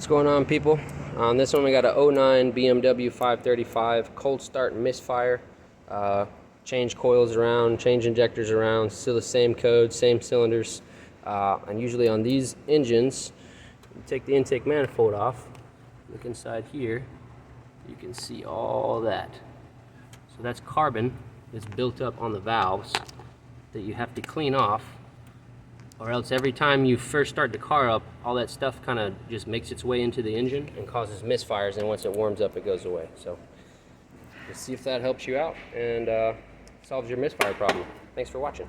What's going on, people? On this one we got a '09 BMW 535 cold start misfire. Change coils around, change injectors around, still the same code, same cylinders. And usually on these engines, you take the intake manifold off, look inside here, you can see all that. So that's carbon that's built up on the valves that you have to clean off, or else every time you first start the car up, all that stuff kind of just makes its way into the engine and causes misfires, and once it warms up it goes away. So let's see if that helps you out and solves your misfire problem. Thanks for watching.